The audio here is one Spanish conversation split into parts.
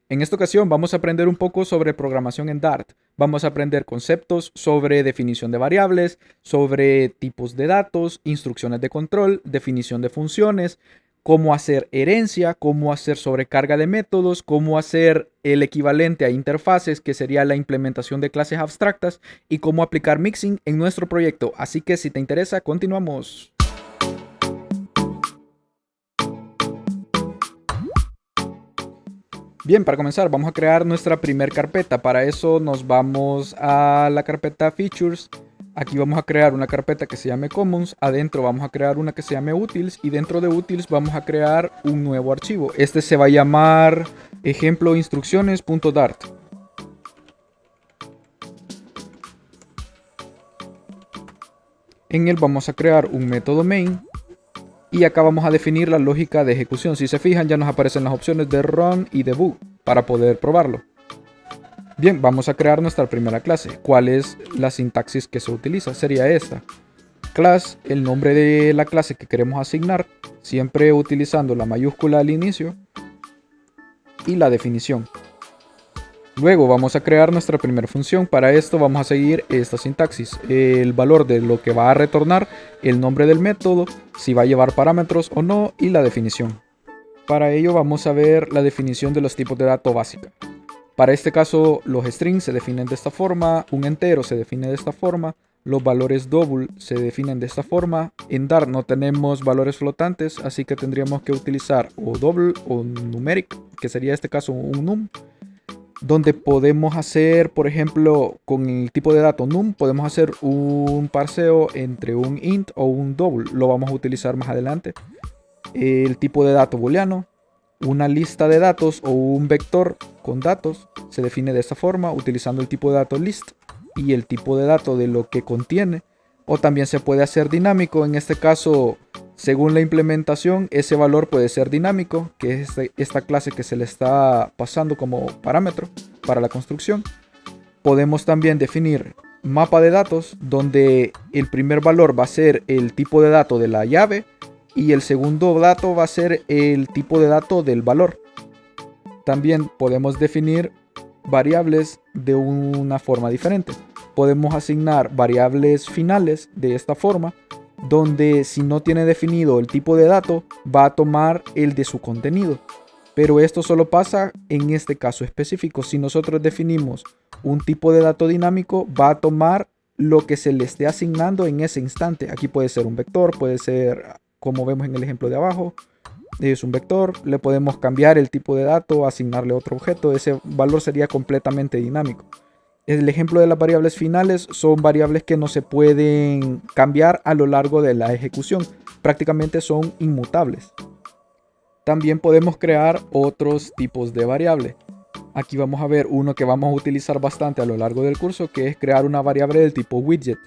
En esta ocasión vamos a aprender un poco sobre programación en Dart. Vamos a aprender conceptos sobre definición de variables, sobre tipos de datos, instrucciones de control, definición de funciones, cómo hacer herencia, cómo hacer sobrecarga de métodos, cómo hacer el equivalente a interfaces, que sería la implementación de clases abstractas, y cómo aplicar mixing en nuestro proyecto. Así que si te interesa, continuamos. Bien, para comenzar vamos a crear nuestra primer carpeta. Para eso nos vamos a la carpeta Features. Aquí vamos a crear una carpeta que se llame Commons. Adentro vamos a crear una que se llame Utils. Y dentro de Utils vamos a crear un nuevo archivo. Este se va a llamar ejemplo instrucciones.dart. En él vamos a crear un método main. Y acá vamos a definir la lógica de ejecución. Si se fijan, ya nos aparecen las opciones de run y debug para poder probarlo. Bien, vamos a crear nuestra primera clase. ¿Cuál es la sintaxis que se utiliza? Sería esta. Class, el nombre de la clase que queremos asignar, siempre utilizando la mayúscula al inicio, y la definición. Luego vamos a crear nuestra primera función. Para esto vamos a seguir esta sintaxis. El valor de lo que va a retornar, el nombre del método, si va a llevar parámetros o no, y la definición. Para ello vamos a ver la definición de los tipos de datos básica. Para este caso los strings se definen de esta forma, un entero se define de esta forma, los valores double se definen de esta forma. En Dart no tenemos valores flotantes, así que tendríamos que utilizar o double o numeric, que sería en este caso un num, donde podemos hacer, por ejemplo, con el tipo de dato num, podemos hacer un parseo entre un int o un double. Lo vamos a utilizar más adelante. El tipo de dato booleano, una lista de datos o un vector con datos, se define de esta forma, utilizando el tipo de dato list y el tipo de dato de lo que contiene. O también se puede hacer dinámico. En este caso, según la implementación, ese valor puede ser dinámico, que es esta clase que se le está pasando como parámetro para la construcción. Podemos también definir mapa de datos, donde el primer valor va a ser el tipo de dato de la llave y el segundo dato va a ser el tipo de dato del valor. También podemos definir variables de una forma diferente. Podemos asignar variables finales de esta forma, donde si no tiene definido el tipo de dato, va a tomar el de su contenido. Pero esto solo pasa en este caso específico. Si nosotros definimos un tipo de dato dinámico, va a tomar lo que se le esté asignando en ese instante. Aquí puede ser un vector, puede ser, como vemos en el ejemplo de abajo, es un vector. Le podemos cambiar el tipo de dato, asignarle otro objeto. Ese valor sería completamente dinámico. El ejemplo de las variables finales son variables que no se pueden cambiar a lo largo de la ejecución. Prácticamente son inmutables. También podemos crear otros tipos de variable. Aquí vamos a ver uno que vamos a utilizar bastante a lo largo del curso, que es crear una variable del tipo widget.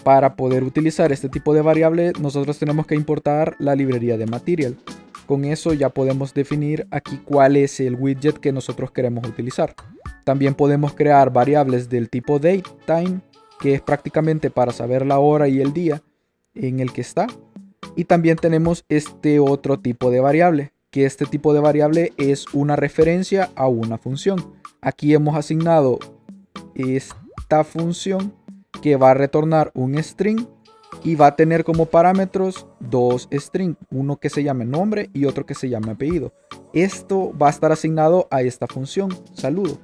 Para poder utilizar este tipo de variable, nosotros tenemos que importar la librería de Material. Con eso ya podemos definir aquí cuál es el widget que nosotros queremos utilizar. También podemos crear variables del tipo datetime, que es prácticamente para saber la hora y el día en el que está. Y también tenemos este otro tipo de variable, que este tipo de variable es una referencia a una función. Aquí hemos asignado esta función que va a retornar un string y va a tener como parámetros dos strings, uno que se llame nombre y otro que se llame apellido. Esto va a estar asignado a esta función, saludo,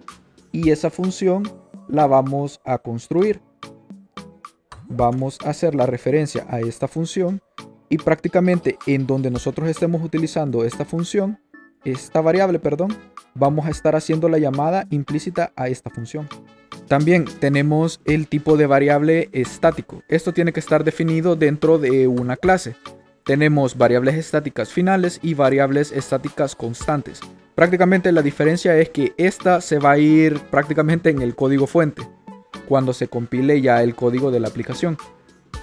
y esa función la vamos a construir. Vamos a hacer la referencia a esta función y prácticamente en donde nosotros estemos utilizando esta función, esta variable, perdón, vamos a estar haciendo la llamada implícita a esta función. También tenemos el tipo de variable estático. Esto tiene que estar definido dentro de una clase. Tenemos variables estáticas finales y variables estáticas constantes. Prácticamente la diferencia es que esta se va a ir prácticamente en el código fuente, cuando se compile ya el código de la aplicación.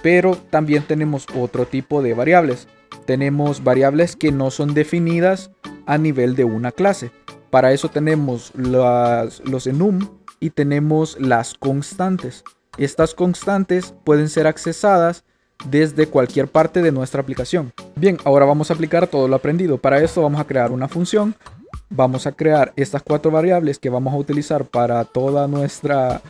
Pero también tenemos otro tipo de variables. Tenemos variables que no son definidas a nivel de una clase. Para eso tenemos los enum y tenemos las constantes. Estas constantes pueden ser accesadas desde cualquier parte de nuestra aplicación. Bien, ahora vamos a aplicar todo lo aprendido. Para esto vamos a crear una función vamos a crear estas 4 variables que vamos a utilizar para toda nuestra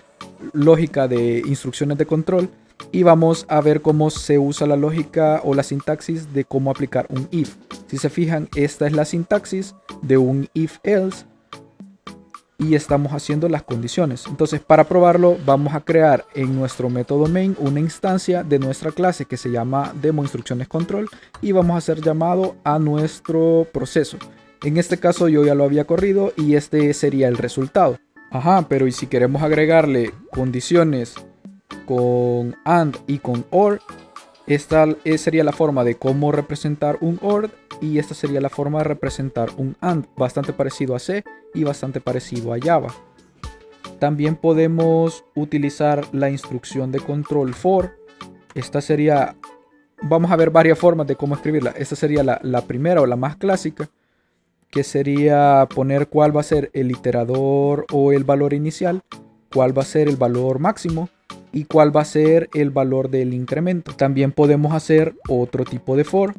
lógica de instrucciones de control y vamos a ver cómo se usa la lógica o la sintaxis de cómo aplicar un if. Si se fijan, esta es la sintaxis de un if-else y estamos haciendo las condiciones. Entonces, para probarlo, vamos a crear en nuestro método main una instancia de nuestra clase que se llama demo instrucciones control y vamos a hacer llamado a nuestro proceso. En este caso yo ya lo había corrido y este sería el resultado. Ajá, pero ¿y si queremos agregarle condiciones con AND y con OR? Esta sería la forma de cómo representar un OR y esta sería la forma de representar un AND, bastante parecido a C y bastante parecido a Java. También podemos utilizar la instrucción de control for. Esta sería, vamos a ver varias formas de cómo escribirla. Esta sería la primera o la más clásica, que sería poner cuál va a ser el iterador o el valor inicial, cuál va a ser el valor máximo y cuál va a ser el valor del incremento. También podemos hacer otro tipo de for,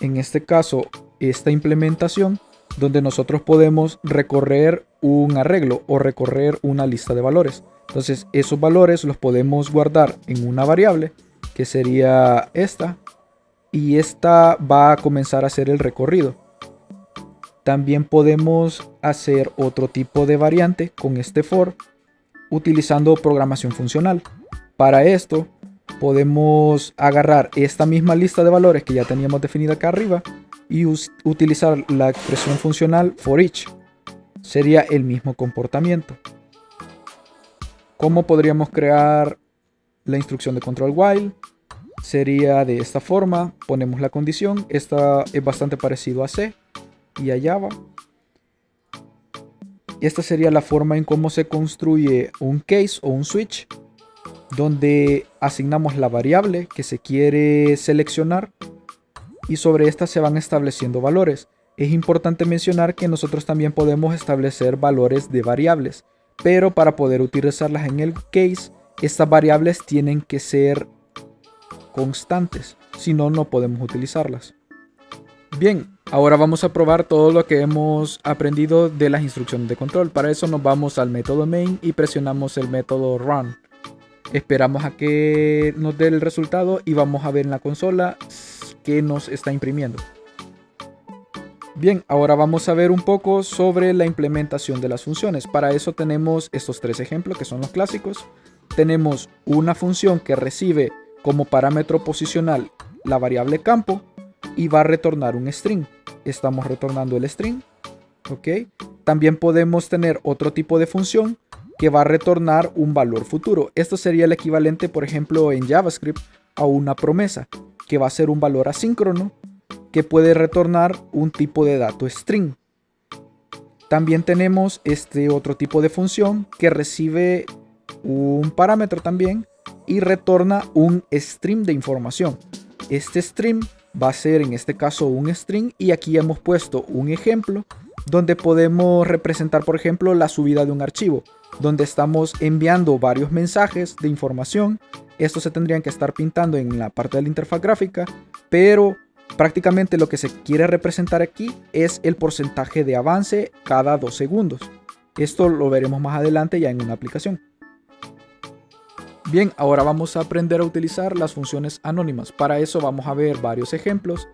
en este caso esta implementación donde nosotros podemos recorrer un arreglo o recorrer una lista de valores. Entonces esos valores los podemos guardar en una variable que sería esta y esta va a comenzar a hacer el recorrido. También podemos hacer otro tipo de variante con este for utilizando programación funcional. Para esto podemos agarrar esta misma lista de valores que ya teníamos definida acá arriba y utilizar la expresión funcional for each. Sería el mismo comportamiento. ¿Cómo podríamos crear la instrucción de control while? Sería de esta forma, ponemos la condición, esta es bastante parecido a C y a Java. Esta sería la forma en cómo se construye un case o un switch, donde asignamos la variable que se quiere seleccionar y sobre esta se van estableciendo valores. Es importante mencionar que nosotros también podemos establecer valores de variables, pero para poder utilizarlas en el case, estas variables tienen que ser constantes, si no, no podemos utilizarlas. Bien, ahora vamos a probar todo lo que hemos aprendido de las instrucciones de control. Para eso nos vamos al método main y presionamos el método run. Esperamos a que nos dé el resultado y vamos a ver en la consola que nos está imprimiendo. Bien, ahora vamos a ver un poco sobre la implementación de las funciones. Para eso tenemos estos 3 ejemplos que son los clásicos. Tenemos una función que recibe como parámetro posicional la variable campo y va a retornar un string. Estamos retornando el string. ¿Ok? También podemos tener otro tipo de función que va a retornar un valor futuro. Esto sería el equivalente, por ejemplo, en JavaScript a una promesa, que va a ser un valor asíncrono que puede retornar un tipo de dato string. También tenemos este otro tipo de función que recibe un parámetro también y retorna un stream de información. Este stream va a ser en este caso un string y aquí hemos puesto un ejemplo donde podemos representar, por ejemplo, la subida de un archivo, donde estamos enviando varios mensajes de información. Estos se tendrían que estar pintando en la parte de la interfaz gráfica, pero prácticamente lo que se quiere representar aquí es el porcentaje de avance cada 2 segundos. Esto lo veremos más adelante ya en una aplicación. Bien, ahora vamos a aprender a utilizar las funciones anónimas. Para eso vamos a ver varios ejemplos.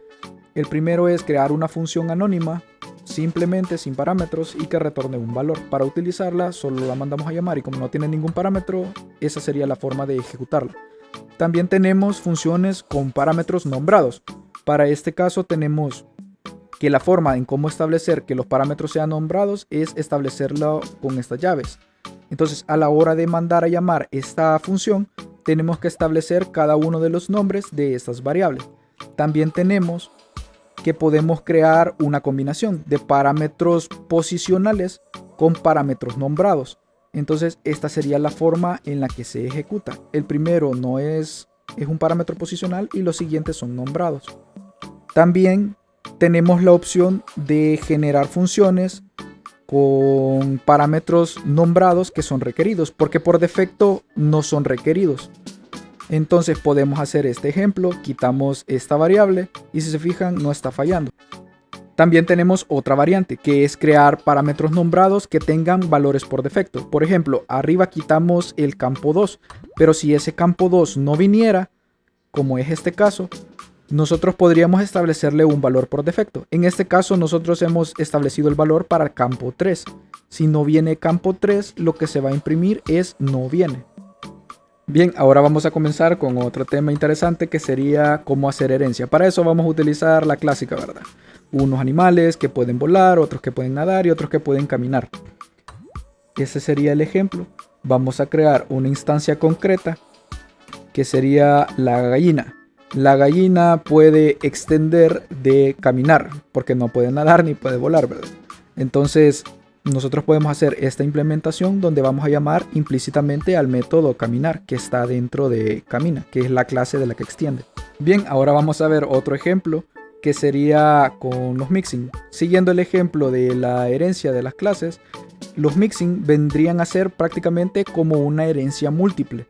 El primero es crear una función anónima, simplemente sin parámetros y que retorne un valor. Para utilizarla solo la mandamos a llamar y como no tiene ningún parámetro, esa sería la forma de ejecutarla. También tenemos funciones con parámetros nombrados. Para este caso tenemos que la forma en cómo establecer que los parámetros sean nombrados es establecerlo con estas llaves. Entonces a la hora de mandar a llamar esta función tenemos que establecer cada uno de los nombres de estas variables. También tenemos que podemos crear una combinación de parámetros posicionales con parámetros nombrados. Entonces esta sería la forma en la que se ejecuta. El primero no es un parámetro posicional y los siguientes son nombrados. También tenemos la opción de generar funciones con parámetros nombrados que son requeridos, porque por defecto no son requeridos. Entonces podemos hacer este ejemplo, quitamos esta variable y si se fijan no está fallando. También tenemos otra variante, que es crear parámetros nombrados que tengan valores por defecto. Por ejemplo, arriba quitamos el campo 2, pero si ese campo 2 no viniera, como es este caso, nosotros podríamos establecerle un valor por defecto. En este caso, nosotros hemos establecido el valor para el campo 3. Si no viene campo 3, lo que se va a imprimir es no viene. Bien, ahora vamos a comenzar con otro tema interesante que sería cómo hacer herencia. Para eso vamos a utilizar la clásica, ¿verdad? Unos animales que pueden volar, otros que pueden nadar y otros que pueden caminar. Ese sería el ejemplo. Vamos a crear una instancia concreta que sería la gallina. La gallina puede extender de caminar porque no puede nadar ni puede volar, ¿verdad? Entonces nosotros podemos hacer esta implementación donde vamos a llamar implícitamente al método caminar que está dentro de camina, que es la clase de la que extiende. Bien, ahora vamos a ver otro ejemplo que sería con los mixing. Siguiendo el ejemplo de la herencia de las clases, los mixing vendrían a ser prácticamente como una herencia múltiple,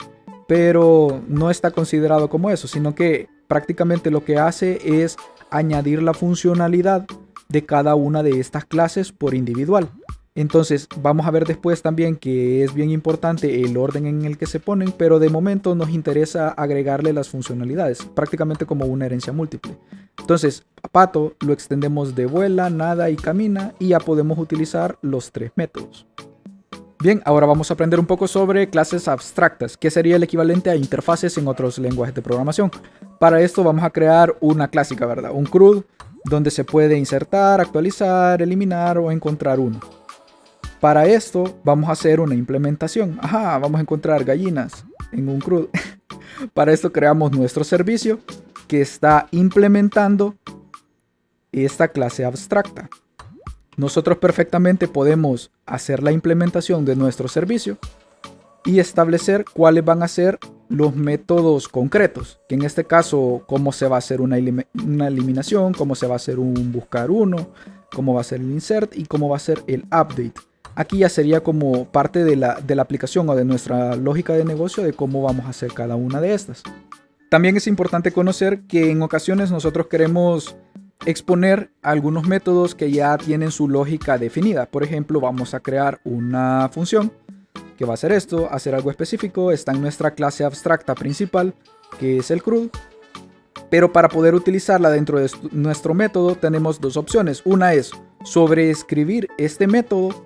pero no está considerado como eso, sino que prácticamente lo que hace es añadir la funcionalidad de cada una de estas clases por individual. Entonces vamos a ver después también que es bien importante el orden en el que se ponen, pero de momento nos interesa agregarle las funcionalidades, prácticamente como una herencia múltiple. Entonces a Pato lo extendemos de vuela, nada y camina y ya podemos utilizar los tres métodos. Bien, ahora vamos a aprender un poco sobre clases abstractas, que sería el equivalente a interfaces en otros lenguajes de programación. Para esto vamos a crear una clásica, ¿verdad? Un CRUD, donde se puede insertar, actualizar, eliminar o encontrar uno. Para esto vamos a hacer una implementación. Vamos a encontrar gallinas en un CRUD. Para esto creamos nuestro servicio que está implementando esta clase abstracta. Nosotros perfectamente podemos hacer la implementación de nuestro servicio y establecer cuáles van a ser los métodos concretos, que en este caso cómo se va a hacer una eliminación, cómo se va a hacer un buscar uno, cómo va a ser el insert y cómo va a ser el update. Aquí ya sería como parte de la aplicación o de nuestra lógica de negocio de cómo vamos a hacer cada una de estas. También es importante conocer que en ocasiones nosotros queremos exponer algunos métodos que ya tienen su lógica definida. Por ejemplo, vamos a crear una función que va a hacer esto, hacer algo específico. Está en nuestra clase abstracta principal, que es el CRUD. Pero para poder utilizarla dentro de nuestro método tenemos dos opciones. Una es sobreescribir este método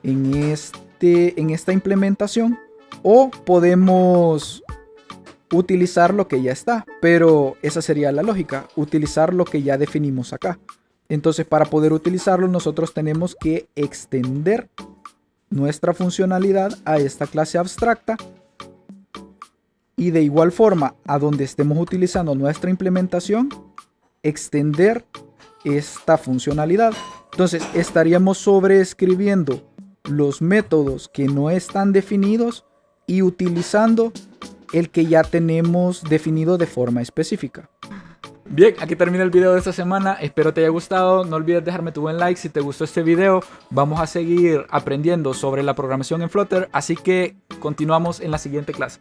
en esta implementación, o podemos utilizar lo que ya está, pero esa sería la lógica, utilizar lo que ya definimos acá. Entonces, para poder utilizarlo nosotros tenemos que extender nuestra funcionalidad a esta clase abstracta y de igual forma a donde estemos utilizando nuestra implementación extender esta funcionalidad. Entonces estaríamos sobreescribiendo los métodos que no están definidos y utilizando el que ya tenemos definido de forma específica. Bien, aquí termina el video de esta semana. Espero te haya gustado. No olvides dejarme tu buen like si te gustó este video. Vamos a seguir aprendiendo sobre la programación en Flutter, así que continuamos en la siguiente clase.